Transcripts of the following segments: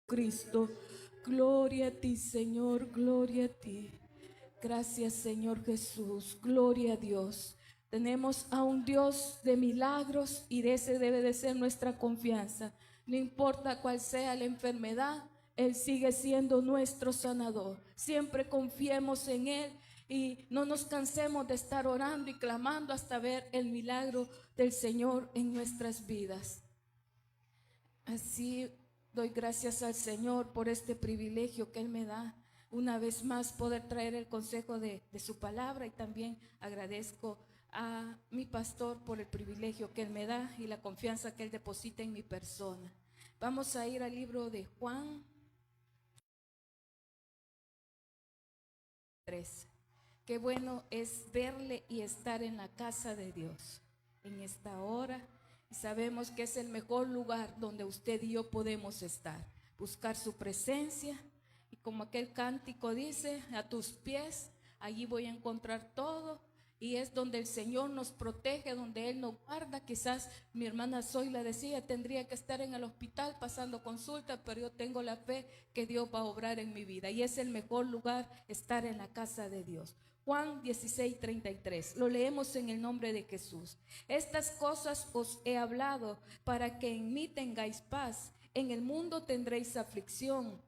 Cristo. Gloria a ti, Señor, gloria a ti. Gracias, Señor Jesús, gloria a Dios. Tenemos a un Dios de milagros y de ese debe de ser nuestra confianza. No importa cuál sea la enfermedad, Él sigue siendo nuestro sanador. Siempre confiemos en Él y no nos cansemos de estar orando y clamando hasta ver el milagro del Señor en nuestras vidas. Así doy gracias al Señor por este privilegio que Él me da, una vez más poder traer el consejo de su palabra, y también agradezco a mi pastor por el privilegio que Él me da y la confianza que Él deposita en mi persona. Vamos a ir al libro de Juan 3. Qué bueno es verle y estar en la casa de Dios en esta hora. Y sabemos que es el mejor lugar donde usted y yo podemos estar, buscar su presencia. Y como aquel cántico dice, a tus pies, allí voy a encontrar todo. Y es donde el Señor nos protege, donde Él nos guarda. Quizás mi hermana Zoila decía, tendría que estar en el hospital pasando consulta, pero yo tengo la fe que Dios va a obrar en mi vida. Y es el mejor lugar, estar en la casa de Dios. Juan 16:33, lo leemos en el nombre de Jesús. Estas cosas os he hablado para que en mí tengáis paz. En el mundo tendréis aflicción,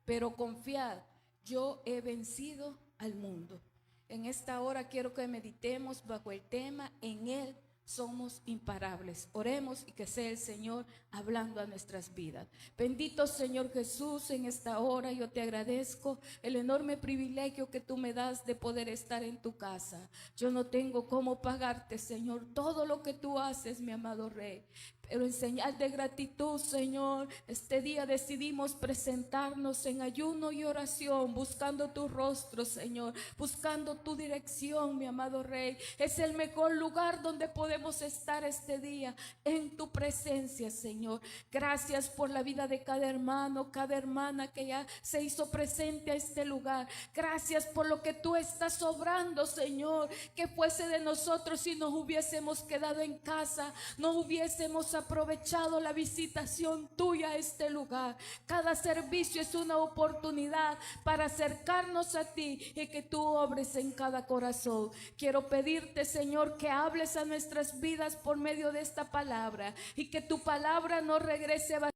pero confiad, yo he vencido al mundo. En esta hora quiero que meditemos bajo el tema, en Él somos imparables. Oremos y que sea el Señor hablando a nuestras vidas. Bendito Señor Jesús, en esta hora yo te agradezco el enorme privilegio que tú me das de poder estar en tu casa. Yo no tengo cómo pagarte, Señor, todo lo que tú haces, mi amado Rey. Pero en señal de gratitud, Señor, este día decidimos presentarnos en ayuno y oración, buscando tu rostro, Señor, buscando tu dirección, mi amado Rey. Es el mejor lugar donde podemos estar este día, en tu presencia, Señor. Gracias por la vida de cada hermano, cada hermana que ya se hizo presente a este lugar. Gracias por lo que tú estás obrando, Señor. Que fuese de nosotros si nos hubiésemos quedado en casa, no hubiésemos aprovechado la visitación tuya a este lugar. Cada servicio es una oportunidad para acercarnos a ti y que tú obres en cada corazón. Quiero pedirte, Señor, que hables a nuestras vidas por medio de esta palabra y que tu palabra no regrese a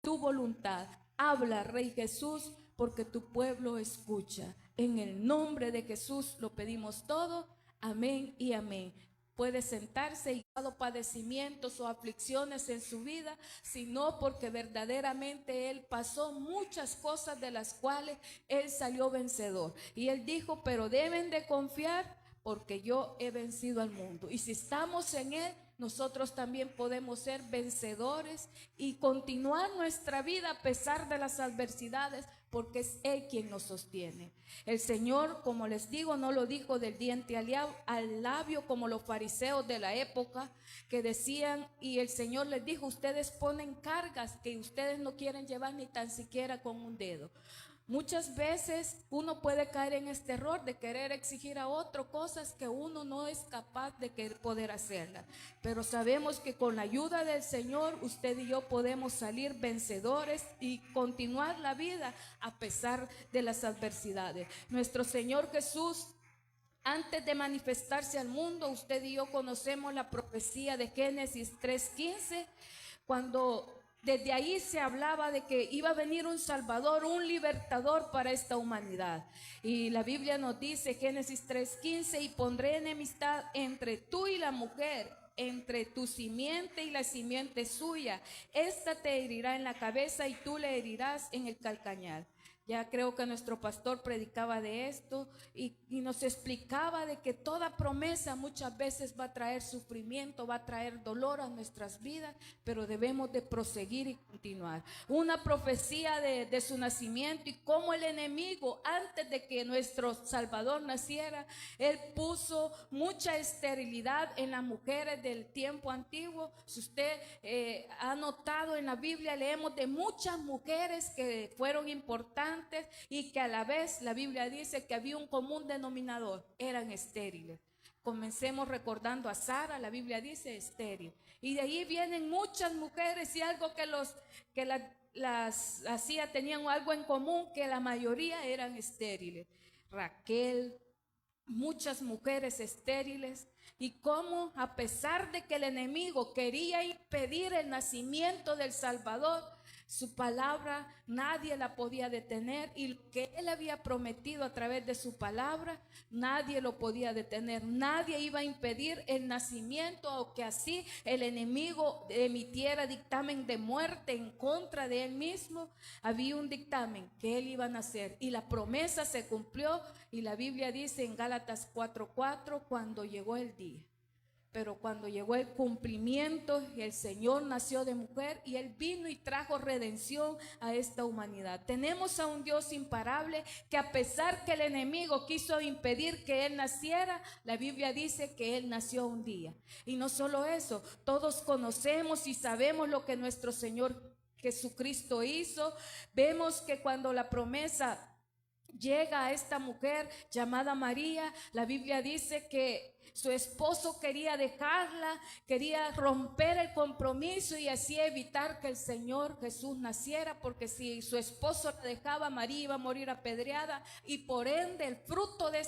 tu voluntad. Habla, Rey Jesús, porque tu pueblo escucha. En el nombre de Jesús lo pedimos todo. Amén y amén. Puede sentarse y no padecimientos o aflicciones en su vida, sino porque verdaderamente Él pasó muchas cosas de las cuales Él salió vencedor. Y Él dijo, pero deben de confiar porque yo he vencido al mundo. Y si estamos en Él, nosotros también podemos ser vencedores y continuar nuestra vida a pesar de las adversidades, porque es Él quien nos sostiene. El Señor, como les digo, no lo dijo del diente al labio como los fariseos de la época que decían, y el Señor les dijo, ustedes ponen cargas que ustedes no quieren llevar ni tan siquiera con un dedo. Muchas veces uno puede caer en este error de querer exigir a otro cosas que uno no es capaz de poder hacerlas. Pero sabemos que con la ayuda del Señor usted y yo podemos salir vencedores y continuar la vida a pesar de las adversidades. Nuestro Señor Jesús, antes de manifestarse al mundo, usted y yo conocemos la profecía de Génesis 3:15, cuando desde ahí se hablaba de que iba a venir un Salvador, un libertador para esta humanidad. Y la Biblia nos dice, Génesis 3:15, y pondré enemistad entre tú y la mujer, entre tu simiente y la simiente suya. Esta te herirá en la cabeza y tú le herirás en el calcañar. Ya creo que nuestro pastor predicaba de esto y nos explicaba de que toda promesa muchas veces va a traer sufrimiento, va a traer dolor a nuestras vidas, pero debemos de proseguir y continuar. Una profecía de su nacimiento y cómo el enemigo, antes de que nuestro Salvador naciera, él puso mucha esterilidad en las mujeres del tiempo antiguo. Si usted ha notado en la Biblia, leemos de muchas mujeres que fueron importantes y que a la vez la Biblia dice que había un común denominador, eran estériles. Comencemos recordando a Sara, la Biblia dice estéril. Y de ahí vienen muchas mujeres y algo que las hacía, tenían algo en común, que la mayoría eran estériles. Raquel, muchas mujeres estériles, y cómo a pesar de que el enemigo quería impedir el nacimiento del Salvador, su palabra nadie la podía detener, y lo que él había prometido a través de su palabra nadie lo podía detener. Nadie iba a impedir el nacimiento, aunque así el enemigo emitiera dictamen de muerte en contra de él mismo. Había un dictamen que él iba a nacer, y la promesa se cumplió. Y la Biblia dice en Gálatas 4:4, cuando llegó el día. Pero cuando llegó el cumplimiento, el Señor nació de mujer y Él vino y trajo redención a esta humanidad. Tenemos a un Dios imparable que, a pesar que el enemigo quiso impedir que Él naciera, la Biblia dice que Él nació un día. Y no solo eso, todos conocemos y sabemos lo que nuestro Señor Jesucristo hizo. Vemos que cuando la promesa llega a esta mujer llamada María, la Biblia dice que su esposo quería dejarla, quería romper el compromiso y así evitar que el Señor Jesús naciera, porque si su esposo la dejaba, María iba a morir apedreada, y por ende el fruto de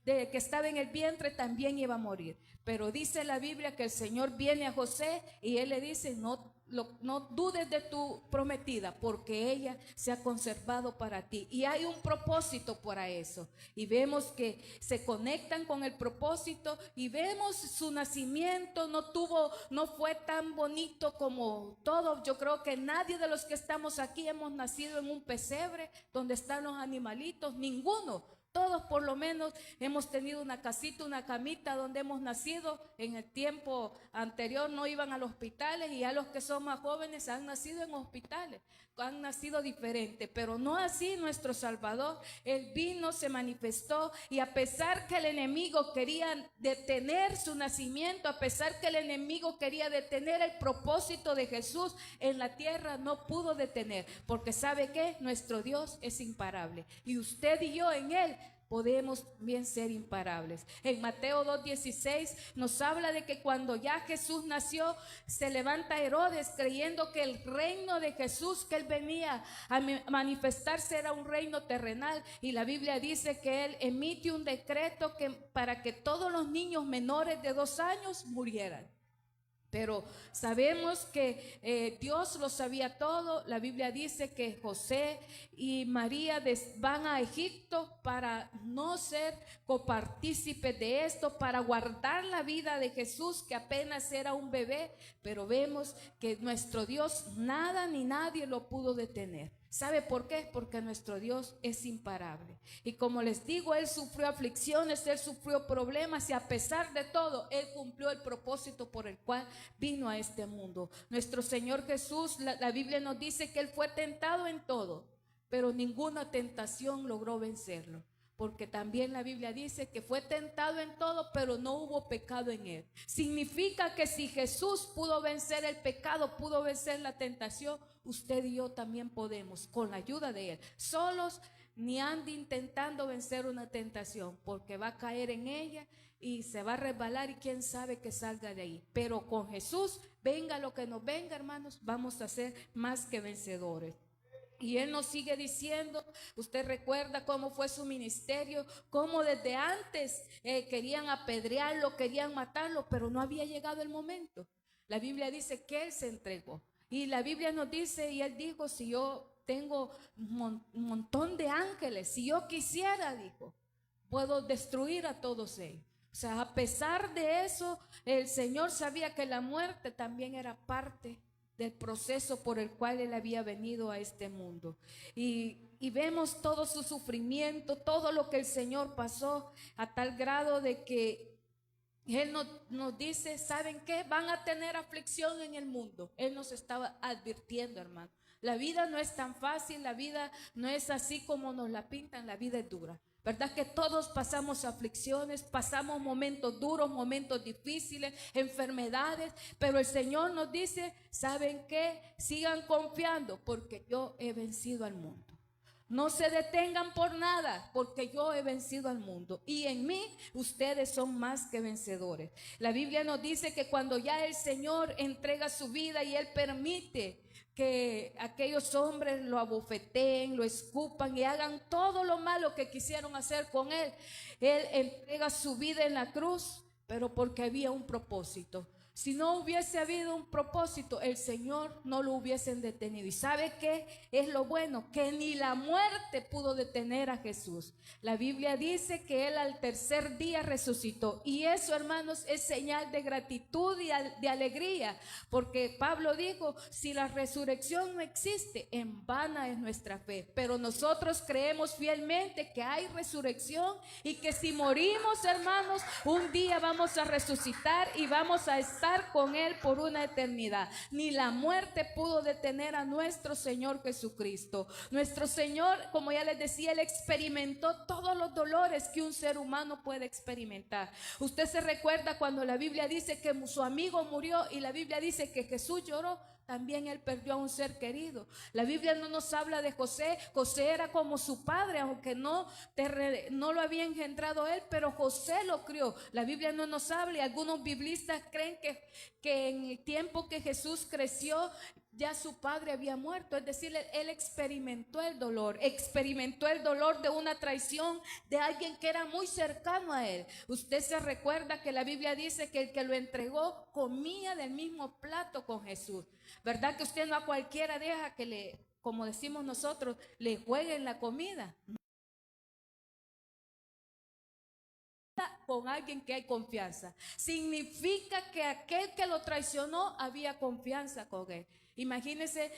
que estaba en el vientre también iba a morir. Pero dice la Biblia que el Señor viene a José y él le dice: no dudes de tu prometida, porque ella se ha conservado para ti. Y hay un propósito para eso. Y vemos que se conectan con el propósito, y vemos su nacimiento. No fue tan bonito como todo. Yo creo que nadie de los que estamos aquí hemos nacido en un pesebre donde están los animalitos, ninguno. Todos por lo menos hemos tenido una casita, una camita donde hemos nacido. En el tiempo anterior no iban a los hospitales, y ya los que son más jóvenes han nacido en hospitales, han nacido diferente. Pero no así nuestro Salvador. Él vino, se manifestó, y a pesar que el enemigo quería detener su nacimiento, a pesar que el enemigo quería detener el propósito de Jesús en la tierra, no pudo detener, porque ¿sabe qué? Nuestro Dios es imparable, y usted y yo en Él podemos bien ser imparables. En Mateo 2:16 nos habla de que cuando ya Jesús nació, se levanta Herodes creyendo que el reino de Jesús que él venía a manifestarse era un reino terrenal, y la Biblia dice que él emite un decreto para que todos los niños menores de 2 años murieran. Pero sabemos que Dios lo sabía todo. La Biblia dice que José y María van a Egipto para no ser copartícipes de esto, para guardar la vida de Jesús, que apenas era un bebé. Pero vemos que nuestro Dios nada ni nadie lo pudo detener. ¿Sabe por qué? Porque nuestro Dios es imparable. Y como les digo, Él sufrió aflicciones, Él sufrió problemas, y a pesar de todo, Él cumplió el propósito por el cual vino a este mundo. Nuestro Señor Jesús, la Biblia nos dice que Él fue tentado en todo, pero ninguna tentación logró vencerlo. Porque también la Biblia dice que fue tentado en todo, pero no hubo pecado en Él. Significa que si Jesús pudo vencer el pecado, pudo vencer la tentación, usted y yo también podemos, con la ayuda de Él. Solos ni ande intentando vencer una tentación, porque va a caer en ella y se va a resbalar, y quién sabe que salga de ahí. Pero con Jesús, venga lo que nos venga, hermanos, vamos a ser más que vencedores. Y Él nos sigue diciendo, usted recuerda cómo fue su ministerio, cómo desde antes querían apedrearlo, querían matarlo, pero no había llegado el momento. La Biblia dice que Él se entregó. Y la Biblia nos dice, y Él dijo: si yo tengo un montón de ángeles, si yo quisiera, dijo, puedo destruir a todos ellos. O sea, a pesar de eso, el Señor sabía que la muerte también era parte del proceso por el cual Él había venido a este mundo. Y vemos todo su sufrimiento, todo lo que el Señor pasó, a tal grado de que Él nos dice: ¿saben qué? Van a tener aflicción en el mundo. Él nos estaba advirtiendo, hermano. La vida no es tan fácil, la vida no es así como nos la pintan, la vida es dura. ¿Verdad que todos pasamos aflicciones, pasamos momentos duros, momentos difíciles, enfermedades? Pero el Señor nos dice: ¿saben qué? Sigan confiando, porque yo he vencido al mundo. No se detengan por nada, porque yo he vencido al mundo y en mí ustedes son más que vencedores. La Biblia nos dice que cuando ya el Señor entrega su vida y Él permite que aquellos hombres lo abofeteen, lo escupan y hagan todo lo malo que quisieron hacer con Él, Él entrega su vida en la cruz, pero porque había un propósito. Si no hubiese habido un propósito, el Señor no lo hubiesen detenido. ¿Y sabe qué es lo bueno? Que ni la muerte pudo detener a Jesús. La Biblia dice que Él al tercer día resucitó. Y eso, hermanos, es señal de gratitud y de alegría. Porque Pablo dijo, si la resurrección no existe, en vana es nuestra fe. Pero nosotros creemos fielmente que hay resurrección y que si morimos, hermanos, un día vamos a resucitar y vamos a estar con Él por una eternidad. Ni la muerte pudo detener a nuestro Señor Jesucristo. Nuestro Señor, como ya les decía, Él experimentó todos los dolores que un ser humano puede experimentar. Usted se recuerda cuando la Biblia dice que su amigo murió y la Biblia dice que Jesús lloró. También Él perdió a un ser querido. La Biblia no nos habla de José. José era como su padre, aunque no lo había engendrado Él, pero José lo crió. La Biblia no nos habla y algunos biblistas creen que en el tiempo que Jesús creció, ya su padre había muerto. Es decir, él experimentó el dolor de una traición de alguien que era muy cercano a él. Usted se recuerda que la Biblia dice que el que lo entregó comía del mismo plato con Jesús. ¿Verdad que usted no a cualquiera deja que como decimos nosotros, le jueguen la comida? Con alguien que hay confianza. Significa que aquel que lo traicionó había confianza con él. Imagínense,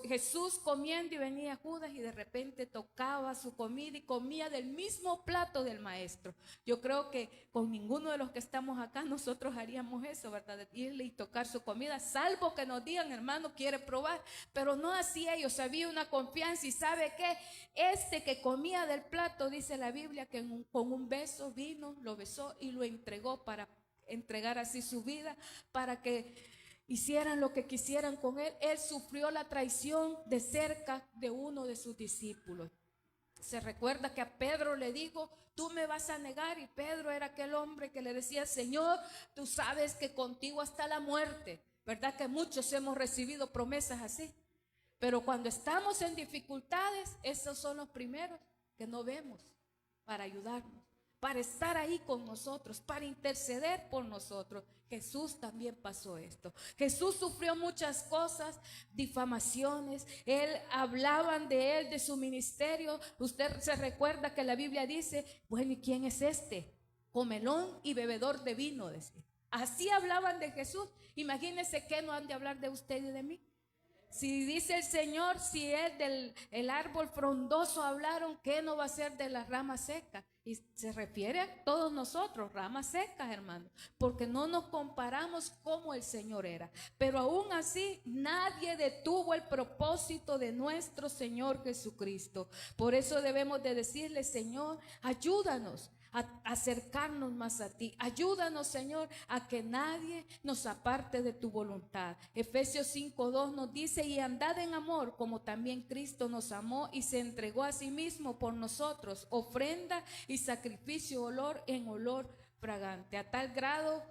Jesús comiendo y venía Judas y de repente tocaba su comida y comía del mismo plato del maestro. Yo creo que con ninguno de los que estamos acá nosotros haríamos eso, ¿verdad? De irle y tocar su comida, salvo que nos digan, hermano, quiere probar. Pero no así ellos, había una confianza. Y ¿sabe qué? Este que comía del plato, dice la Biblia, que con un beso vino, lo besó y lo entregó para entregar así su vida, para que hicieran lo que quisieran con él. Él sufrió la traición de cerca de uno de sus discípulos. Se recuerda que a Pedro le dijo, tú me vas a negar, y Pedro era aquel hombre que le decía, Señor, tú sabes que contigo hasta la muerte. ¿Verdad que muchos hemos recibido promesas así? Pero cuando estamos en dificultades, esos son los primeros que no vemos para ayudarnos, para estar ahí con nosotros, para interceder por nosotros. Jesús también pasó esto. Jesús sufrió muchas cosas, difamaciones. Hablaban de él, de su ministerio. Usted se recuerda que la Biblia dice, bueno, ¿y quién es este? Comelón y bebedor de vino, decía. Así hablaban de Jesús. Imagínense qué no han de hablar de usted y de mí. Si dice el Señor, si es del árbol frondoso hablaron, ¿qué no va a ser de las ramas secas? Y se refiere a todos nosotros, ramas secas, hermanos, porque no nos comparamos como el Señor era. Pero aún así, nadie detuvo el propósito de nuestro Señor Jesucristo. Por eso debemos de decirle, Señor, ayúdanos a acercarnos más a ti. Ayúdanos, Señor, a que nadie nos aparte de tu voluntad. Efesios 5:2 nos dice, y andad en amor, como también Cristo nos amó y se entregó a sí mismo por nosotros, ofrenda y sacrificio en olor fragante. A tal grado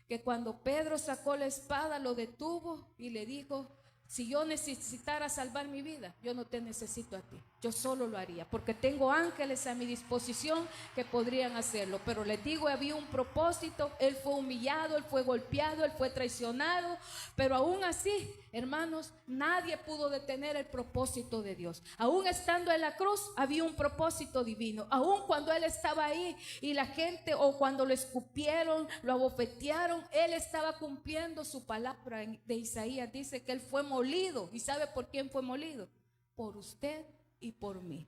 que cuando Pedro sacó la espada, lo detuvo y le dijo, si yo necesitara salvar mi vida, yo no te necesito a ti, yo solo lo haría, porque tengo ángeles a mi disposición que podrían hacerlo. Pero les digo, había un propósito. Él fue humillado, él fue golpeado, él fue traicionado, pero aún así, hermanos, nadie pudo detener el propósito de Dios. Aún estando en la cruz, había un propósito divino. Aún cuando él estaba ahí y la gente, o cuando lo escupieron, lo abofetearon, él estaba cumpliendo su palabra. De Isaías dice que él fue molido. ¿Y sabe por quién fue molido? Por usted y por mí.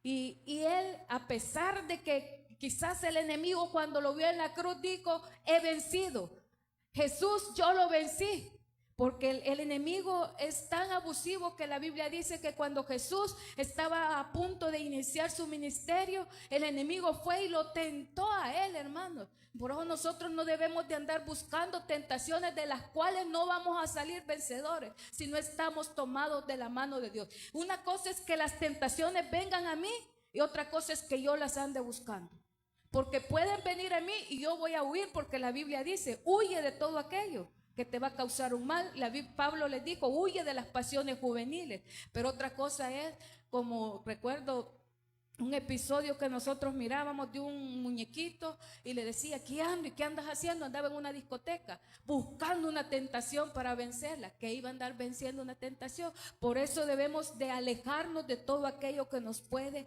Y él, a pesar de que quizás el enemigo cuando lo vio en la cruz dijo, he vencido. Jesús, yo lo vencí. Porque el enemigo es tan abusivo que la Biblia dice que cuando Jesús estaba a punto de iniciar su ministerio, el enemigo fue y lo tentó a él, hermanos. Por eso nosotros no debemos de andar buscando tentaciones de las cuales no vamos a salir vencedores si no estamos tomados de la mano de Dios. Una cosa es que las tentaciones vengan a mí y otra cosa es que yo las ande buscando. Porque pueden venir a mí y yo voy a huir, porque la Biblia dice, huye de todo aquello que te va a causar un mal. Pablo les dijo, huye de las pasiones juveniles. Pero otra cosa es, como recuerdo un episodio que nosotros mirábamos de un muñequito y le decía, ¿qué ando? ¿Y qué andas haciendo? Andaba en una discoteca buscando una tentación para vencerla. Que iba a andar venciendo una tentación. Por eso debemos de alejarnos de todo aquello que nos puede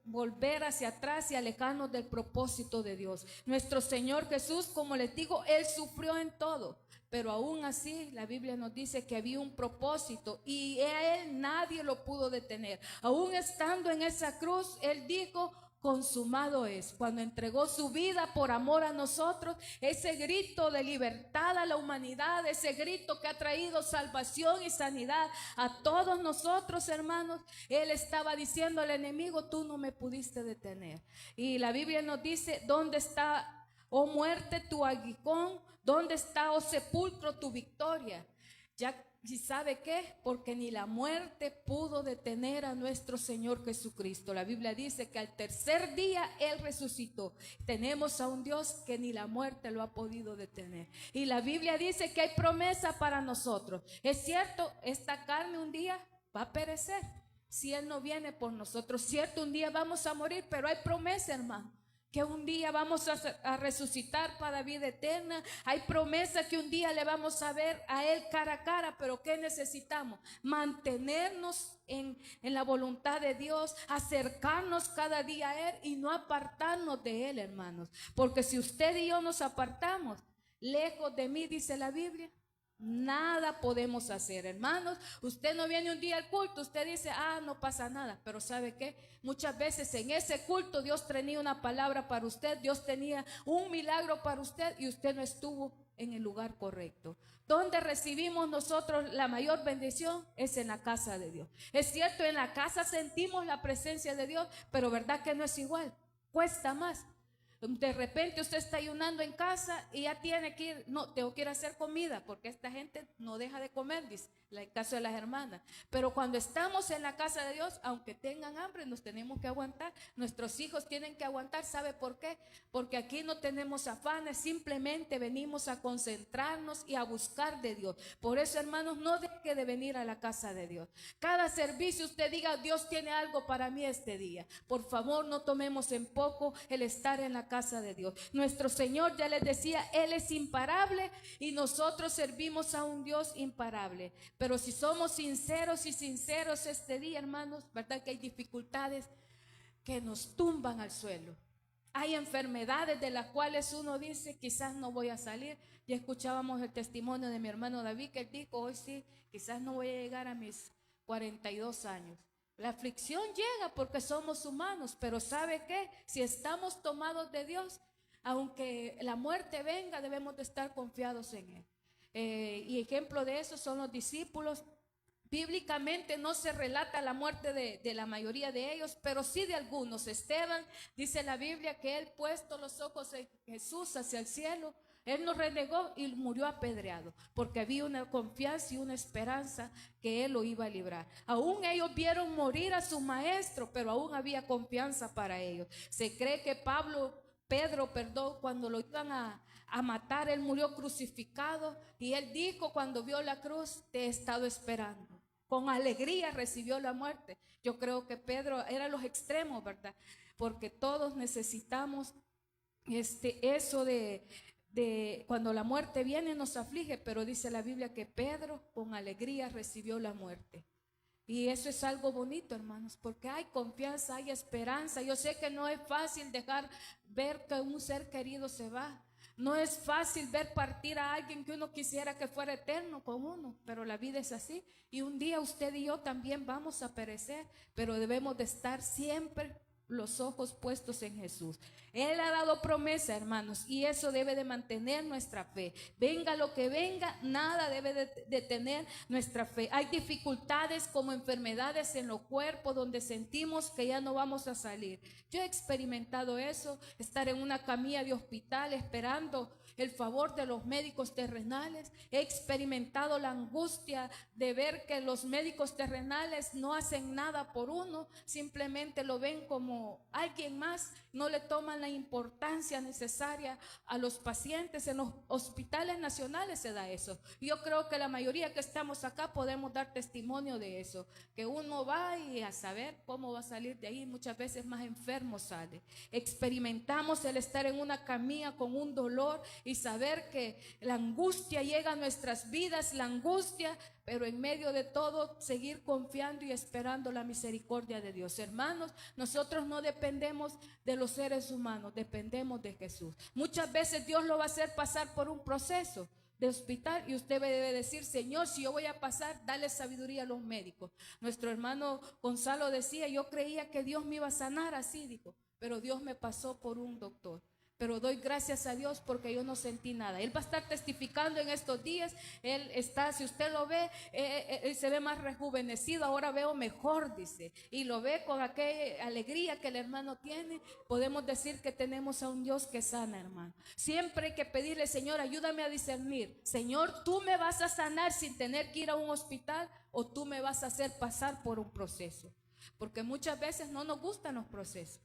volver hacia atrás y alejarnos del propósito de Dios. Nuestro Señor Jesús, como les digo, Él sufrió en todo, pero aún así la Biblia nos dice que había un propósito y a Él nadie lo pudo detener. Aún estando en esa cruz, Él dijo, consumado es. Cuando entregó su vida por amor a nosotros, ese grito de libertad a la humanidad, ese grito que ha traído salvación y sanidad a todos nosotros, hermanos, Él estaba diciendo al enemigo, tú no me pudiste detener. Y la Biblia nos dice, ¿dónde está, oh muerte, tu aguijón? ¿Dónde está, oh sepulcro, tu victoria? ¿Y sabe qué? Porque ni la muerte pudo detener a nuestro Señor Jesucristo. La Biblia dice que al tercer día Él resucitó. Tenemos a un Dios que ni la muerte lo ha podido detener. Y la Biblia dice que hay promesa para nosotros. Es cierto, esta carne un día va a perecer si Él no viene por nosotros. Cierto, un día vamos a morir, pero hay promesa, hermano, que un día vamos a resucitar para vida eterna. Hay promesa que un día le vamos a ver a Él cara a cara, pero ¿qué necesitamos? Mantenernos en la voluntad de Dios, acercarnos cada día a Él y no apartarnos de Él, hermanos. Porque si usted y yo nos apartamos, lejos de mí, dice la Biblia, nada podemos hacer, hermanos. Usted no viene un día al culto, usted dice, no pasa nada, pero ¿sabe qué? Muchas veces en ese culto Dios tenía una palabra para usted, Dios tenía un milagro para usted y usted no estuvo en el lugar correcto. Donde recibimos nosotros la mayor bendición es en la casa de Dios. Es cierto, en la casa sentimos la presencia de Dios, pero verdad que no es igual, cuesta más. De repente usted está ayunando en casa y ya tiene que ir, no, tengo que ir a hacer comida porque esta gente no deja de comer, dice, el caso de las hermanas. Pero cuando estamos en la casa de Dios, aunque tengan hambre, nos tenemos que aguantar. Nuestros hijos tienen que aguantar. ¿Sabe por qué? Porque aquí no tenemos afanes, simplemente venimos a concentrarnos y a buscar de Dios. Por eso, hermanos, no deje de venir a la casa de Dios. Cada servicio usted diga, Dios tiene algo para mí este día. Por favor, no tomemos en poco el estar en la casa de Dios. Nuestro Señor, ya les decía, Él es imparable y nosotros servimos a un Dios imparable. Pero si somos sinceros y sinceros este día, hermanos, verdad que hay dificultades que nos tumban al suelo. Hay enfermedades de las cuales uno dice, quizás no voy a salir. Ya escuchábamos el testimonio de mi hermano David, que él dijo, hoy sí, quizás no voy a llegar a mis 42 años. La aflicción llega porque somos humanos, pero ¿sabe qué? Si estamos tomados de Dios, aunque la muerte venga, debemos de estar confiados en Él. Y ejemplo de eso son los discípulos. Bíblicamente no se relata la muerte de la mayoría de ellos, pero sí de algunos. Esteban, dice la Biblia, que él puesto los ojos en Jesús hacia el cielo, él no renegó y murió apedreado, porque había una confianza y una esperanza que él lo iba a librar. Aún ellos vieron morir a su maestro, pero aún había confianza para ellos. Se cree que Pedro, cuando lo iban a matar, él murió crucificado y él dijo cuando vio la cruz, te he estado esperando. Con alegría recibió la muerte. Yo creo que Pedro era los extremos, ¿verdad? Porque todos necesitamos eso de cuando la muerte viene nos aflige, pero dice la Biblia que Pedro con alegría recibió la muerte. Y eso es algo bonito, hermanos, porque hay confianza, hay esperanza. Yo sé que no es fácil ver que un ser querido se va. No es fácil ver partir a alguien que uno quisiera que fuera eterno con uno, pero la vida es así. Y un día usted y yo también vamos a perecer, pero debemos de estar siempre los ojos puestos en Jesús. Él ha dado promesa, hermanos, y eso debe de mantener nuestra fe. Venga lo que venga, nada debe de detener nuestra fe. Hay dificultades como enfermedades en los cuerpos donde sentimos que ya no vamos a salir. Yo he experimentado eso, estar en una camilla de hospital esperando el favor de los médicos terrenales. He experimentado la angustia de ver que los médicos terrenales no hacen nada por uno, simplemente lo ven como alguien más, no le toman la importancia necesaria a los pacientes. En los hospitales nacionales se da eso. Yo creo que la mayoría que estamos acá podemos dar testimonio de eso, que uno va y a saber cómo va a salir de ahí, muchas veces más enfermo sale. Experimentamos el estar en una camilla con un dolor y saber que la angustia llega a nuestras vidas, la angustia, pero en medio de todo seguir confiando y esperando la misericordia de Dios. Hermanos, nosotros no dependemos de los seres humanos, dependemos de Jesús. Muchas veces Dios lo va a hacer pasar por un proceso de hospital y usted debe decir: Señor, si yo voy a pasar, dale sabiduría a los médicos. Nuestro hermano Gonzalo decía: yo creía que Dios me iba a sanar así, dijo, pero Dios me pasó por un doctor. Pero doy gracias a Dios porque yo no sentí nada. Él va a estar testificando en estos días. Él está, si usted lo ve, él se ve más rejuvenecido. Ahora veo mejor, dice. Y lo ve con aquella alegría que el hermano tiene. Podemos decir que tenemos a un Dios que sana, hermano. Siempre hay que pedirle: Señor, ayúdame a discernir. Señor, tú me vas a sanar sin tener que ir a un hospital, o tú me vas a hacer pasar por un proceso. Porque muchas veces no nos gustan los procesos.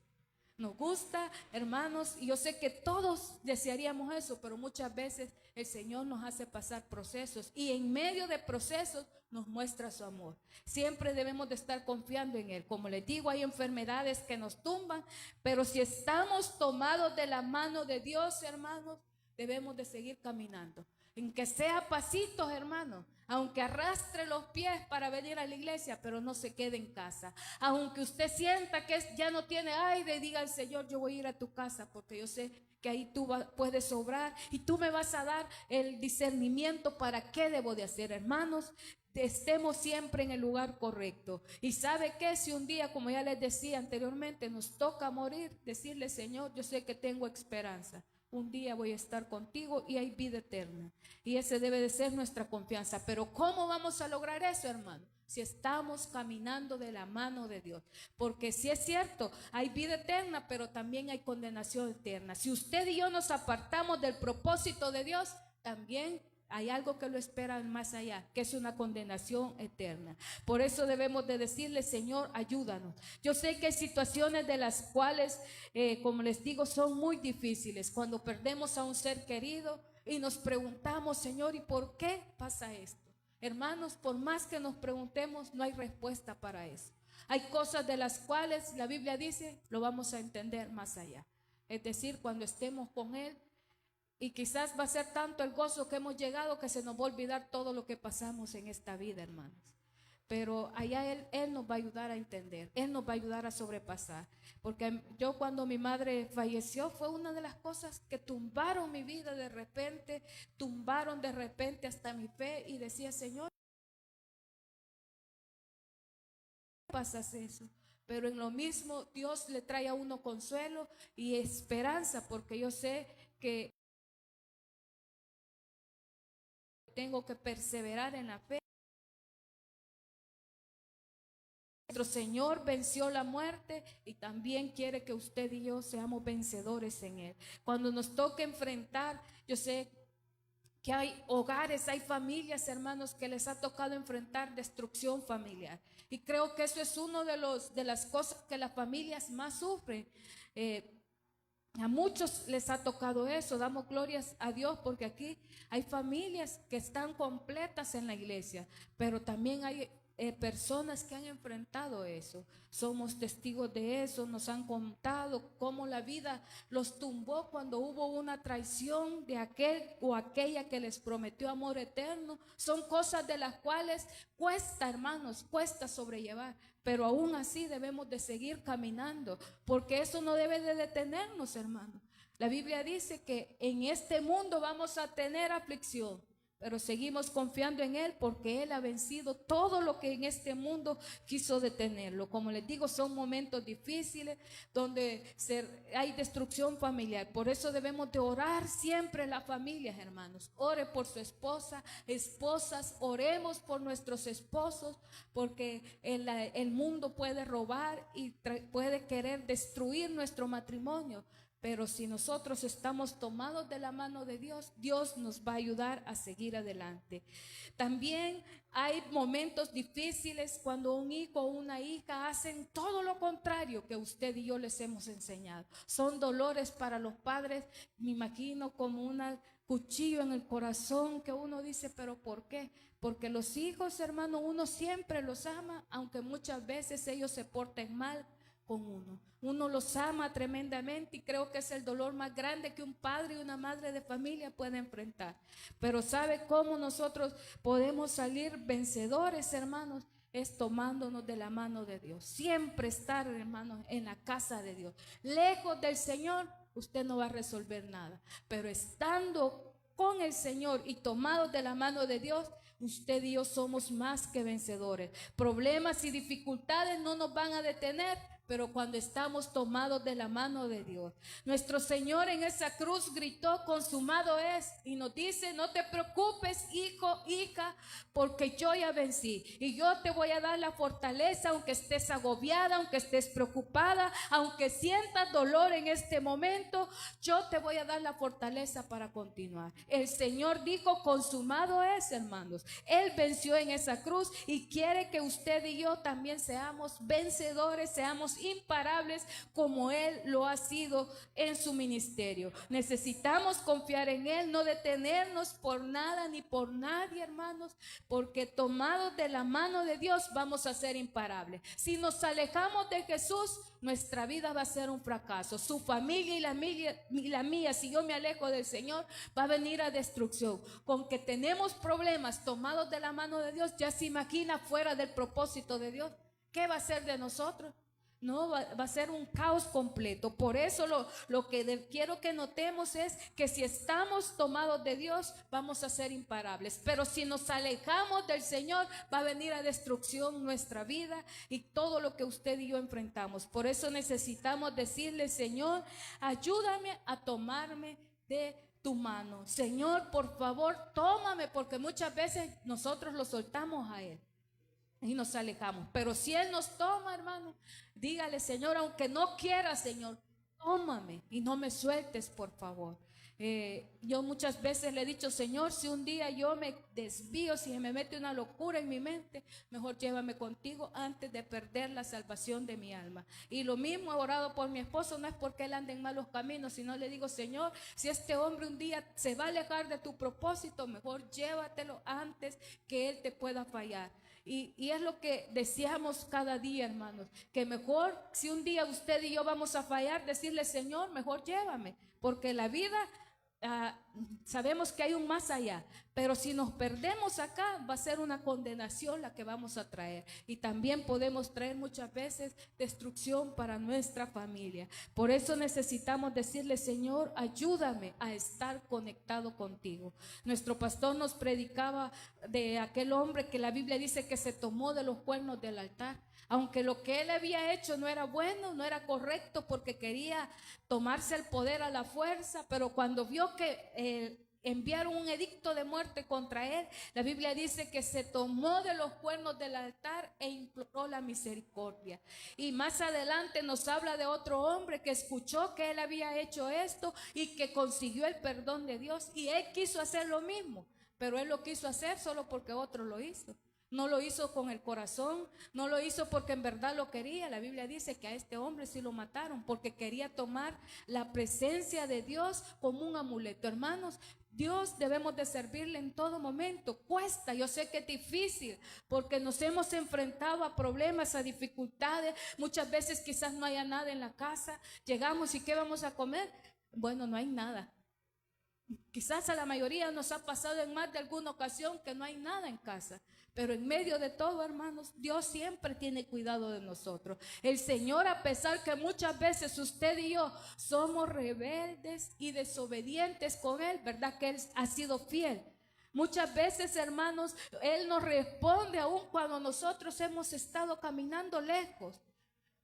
Nos gusta, hermanos, y yo sé que todos desearíamos eso, pero muchas veces el Señor nos hace pasar procesos y en medio de procesos nos muestra su amor. Siempre debemos de estar confiando en Él. Como les digo, hay enfermedades que nos tumban, pero si estamos tomados de la mano de Dios, hermanos, debemos de seguir caminando. En que sea pasitos, hermanos, aunque arrastre los pies para venir a la iglesia, pero no se quede en casa. Aunque usted sienta que ya no tiene aire, diga al Señor: yo voy a ir a tu casa porque yo sé que ahí tú puedes obrar y tú me vas a dar el discernimiento para qué debo de hacer. Hermanos, estemos siempre en el lugar correcto. Y sabe que si un día, como ya les decía anteriormente, nos toca morir, decirle: Señor, yo sé que tengo esperanza. Un día voy a estar contigo y hay vida eterna. Y ese debe de ser nuestra confianza. Pero ¿cómo vamos a lograr eso, hermano? Si estamos caminando de la mano de Dios. Porque si es cierto, hay vida eterna, pero también hay condenación eterna. Si usted y yo nos apartamos del propósito de Dios, también hay algo que lo espera más allá, que es una condenación eterna. Por eso debemos de decirle: Señor, ayúdanos. Yo sé que hay situaciones de las cuales, como les digo, son muy difíciles. Cuando perdemos a un ser querido y nos preguntamos: Señor, ¿y por qué pasa esto? Hermanos, por más que nos preguntemos, no hay respuesta para eso. Hay cosas de las cuales la Biblia dice, lo vamos a entender más allá. Es decir, cuando estemos con Él. Y quizás va a ser tanto el gozo que hemos llegado que se nos va a olvidar todo lo que pasamos en esta vida, hermanos. Pero allá Él nos va a ayudar a entender, Él nos va a ayudar a sobrepasar. Porque yo, cuando mi madre falleció, fue una de las cosas que tumbaron mi vida de repente, tumbaron de repente hasta mi fe, y decía: Señor, ¿qué pasas eso? Pero en lo mismo Dios le trae a uno consuelo y esperanza, porque yo sé que tengo que perseverar en la fe. Nuestro Señor venció la muerte y también quiere que usted y yo seamos vencedores en Él. Cuando nos toque enfrentar, yo sé que hay hogares, hay familias, hermanos, que les ha tocado enfrentar destrucción familiar. Y creo que eso es uno de las cosas que las familias más sufren. A muchos les ha tocado eso. Damos glorias a Dios porque aquí hay familias que están completas en la iglesia, pero también hay personas que han enfrentado eso. Somos testigos de eso. Nos han contado cómo la vida los tumbó cuando hubo una traición de aquel o aquella que les prometió amor eterno. Son cosas de las cuales cuesta, hermanos, cuesta sobrellevar, pero aún así debemos de seguir caminando, porque eso no debe de detenernos, hermanos. La Biblia dice que en este mundo vamos a tener aflicción, pero seguimos confiando en Él porque Él ha vencido todo lo que en este mundo quiso detenerlo. Como les digo, son momentos difíciles donde hay destrucción familiar. Por eso debemos de orar siempre las familias, hermanos. Ore por su esposa, esposas, oremos por nuestros esposos, porque el mundo puede robar y puede querer destruir nuestro matrimonio. Pero si nosotros estamos tomados de la mano de Dios, Dios nos va a ayudar a seguir adelante. También hay momentos difíciles cuando un hijo o una hija hacen todo lo contrario que usted y yo les hemos enseñado. Son dolores para los padres, me imagino como un cuchillo en el corazón que uno dice, ¿pero por qué? Porque los hijos, hermano, uno siempre los ama, aunque muchas veces ellos se porten mal con uno. Uno los ama tremendamente y creo que es el dolor más grande que un padre y una madre de familia pueden enfrentar. Pero ¿sabe cómo nosotros podemos salir vencedores, hermanos? Es tomándonos de la mano de Dios. Siempre estar, hermanos, en la casa de Dios. Lejos del Señor, usted no va a resolver nada. Pero estando con el Señor y tomados de la mano de Dios, usted y yo somos más que vencedores. Problemas y dificultades no nos van a detener, pero cuando estamos tomados de la mano de Dios. Nuestro Señor en esa cruz gritó, consumado es, y nos dice, no te preocupes, hijo, hija, porque yo ya vencí, y yo te voy a dar la fortaleza, aunque estés agobiada, aunque estés preocupada, aunque sientas dolor en este momento, yo te voy a dar la fortaleza para continuar. El Señor dijo, consumado es, hermanos. Él venció en esa cruz y quiere que usted y yo también seamos vencedores, seamos imparables como Él lo ha sido en su ministerio. Necesitamos confiar en Él, no detenernos por nada ni por nadie, hermanos, porque tomados de la mano de Dios vamos a ser imparables. Si nos alejamos de Jesús, nuestra vida va a ser un fracaso. Su familia y la mía, si yo me alejo del Señor, va a venir a destrucción. Con que tenemos problemas tomados de la mano de Dios, ya se imagina fuera del propósito de Dios, ¿qué va a ser de nosotros? No, va a ser un caos completo. Por eso lo que quiero que notemos es que si estamos tomados de Dios, vamos a ser imparables. Pero si nos alejamos del Señor, va a venir a destrucción nuestra vida y todo lo que usted y yo enfrentamos. Por eso necesitamos decirle, Señor, ayúdame a tomarme de tu mano. Señor, por favor, tómame, porque muchas veces nosotros lo soltamos a Él y nos alejamos. Pero si Él nos toma, hermano, dígale, Señor, aunque no quiera, Señor, tómame y no me sueltes, por favor. Yo muchas veces le he dicho, Señor, si un día yo me desvío, si me mete una locura en mi mente, mejor llévame contigo antes de perder la salvación de mi alma. Y lo mismo he orado por mi esposo, no es porque él ande en malos caminos, sino le digo, Señor, si este hombre un día se va a alejar de tu propósito, mejor llévatelo antes que él te pueda fallar. Y es lo que deseamos cada día, hermanos, que mejor si un día usted y yo vamos a fallar, decirle, Señor, mejor llévame, porque la vida, sabemos que hay un más allá, pero si nos perdemos acá, va a ser una condenación la que vamos a traer, y también podemos traer muchas veces destrucción para nuestra familia. Por eso necesitamos decirle, Señor, ayúdame a estar conectado contigo. Nuestro pastor nos predicaba de aquel hombre que la Biblia dice que se tomó de los cuernos del altar, aunque lo que él había hecho no era bueno, no era correcto, porque quería tomarse el poder a la fuerza, pero cuando vio que enviaron un edicto de muerte contra él, la Biblia dice que se tomó de los cuernos del altar e imploró la misericordia. Y más adelante nos habla de otro hombre que escuchó que él había hecho esto y que consiguió el perdón de Dios, y él quiso hacer lo mismo, pero él lo quiso hacer solo porque otro lo hizo. No lo hizo con el corazón, no lo hizo porque en verdad lo quería. La Biblia dice que a este hombre sí lo mataron porque quería tomar la presencia de Dios como un amuleto. Hermanos, Dios debemos de servirle en todo momento. Cuesta, yo sé que es difícil porque nos hemos enfrentado a problemas, a dificultades. Muchas veces quizás no haya nada en la casa. Llegamos y ¿qué vamos a comer? Bueno, no hay nada. Quizás a la mayoría nos ha pasado en más de alguna ocasión que no hay nada en casa, pero en medio de todo, hermanos, Dios siempre tiene cuidado de nosotros. El Señor, a pesar que muchas veces usted y yo somos rebeldes y desobedientes con Él, ¿verdad? Que Él ha sido fiel. Muchas veces, hermanos, Él nos responde aún cuando nosotros hemos estado caminando lejos.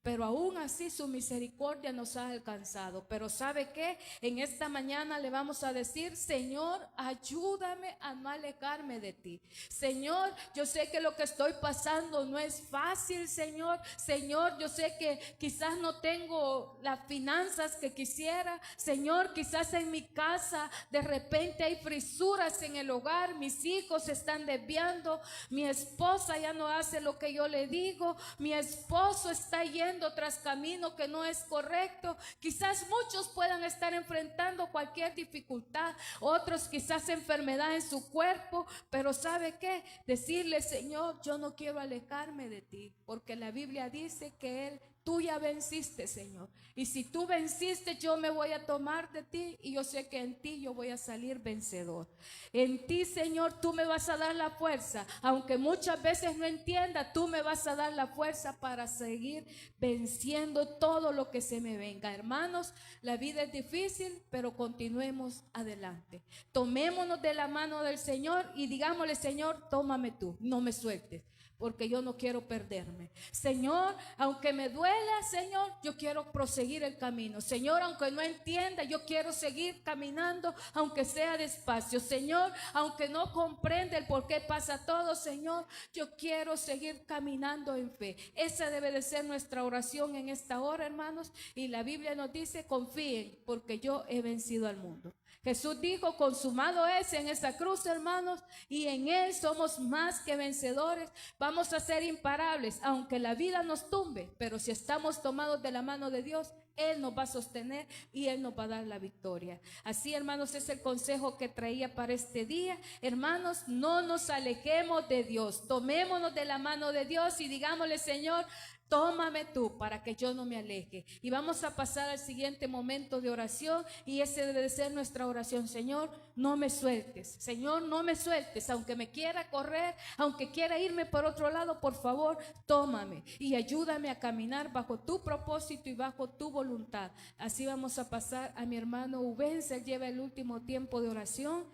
Pero aún así su misericordia nos ha alcanzado. Pero ¿sabe qué? En esta mañana le vamos a decir: Señor, ayúdame a no alejarme de ti. Señor, yo sé que lo que estoy pasando no es fácil, Señor. Señor, yo sé que quizás no tengo las finanzas que quisiera. Señor, quizás en mi casa de repente hay frisuras en el hogar. Mis hijos se están desviando. Mi esposa ya no hace lo que yo le digo. Mi esposo está yendo tras camino que no es correcto. Quizás muchos puedan estar enfrentando cualquier dificultad, otros quizás enfermedad en su cuerpo, pero ¿sabe qué? Decirle: Señor, yo no quiero alejarme de ti, porque la Biblia dice que tú ya venciste, Señor, y si tú venciste, yo me voy a tomar de ti, y yo sé que en ti yo voy a salir vencedor. En ti, Señor, tú me vas a dar la fuerza, aunque muchas veces no entienda, tú me vas a dar la fuerza para seguir venciendo todo lo que se me venga. Hermanos, la vida es difícil, pero continuemos adelante. Tomémonos de la mano del Señor y digámosle: Señor, tómame tú, no me sueltes, porque yo no quiero perderme. Señor, aunque me duela, Señor, yo quiero proseguir el camino. Señor, aunque no entienda, yo quiero seguir caminando, aunque sea despacio. Señor, aunque no comprenda el por qué pasa todo, Señor, yo quiero seguir caminando en fe. Esa debe de ser nuestra oración en esta hora, hermanos. Y la Biblia nos dice: confíen, porque yo he vencido al mundo. Jesús dijo: consumado es, en esa cruz, hermanos, y en Él somos más que vencedores. Vamos a ser imparables, aunque la vida nos tumbe, pero si estamos tomados de la mano de Dios, Él nos va a sostener y Él nos va a dar la victoria. Así, hermanos, es el consejo que traía para este día. Hermanos, no nos alejemos de Dios, tomémonos de la mano de Dios y digámosle: Señor, tómame tú para que yo no me aleje. Y vamos a pasar al siguiente momento de oración, y ese debe de ser nuestra oración: Señor, no me sueltes. Señor, no me sueltes. Aunque me quiera correr, aunque quiera irme por otro lado, por favor, tómame y ayúdame a caminar bajo tu propósito y bajo tu voluntad. Así vamos a pasar a mi hermano Ubén. Se lleva el último tiempo de oración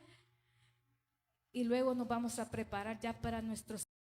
y luego nos vamos a preparar ya para nuestros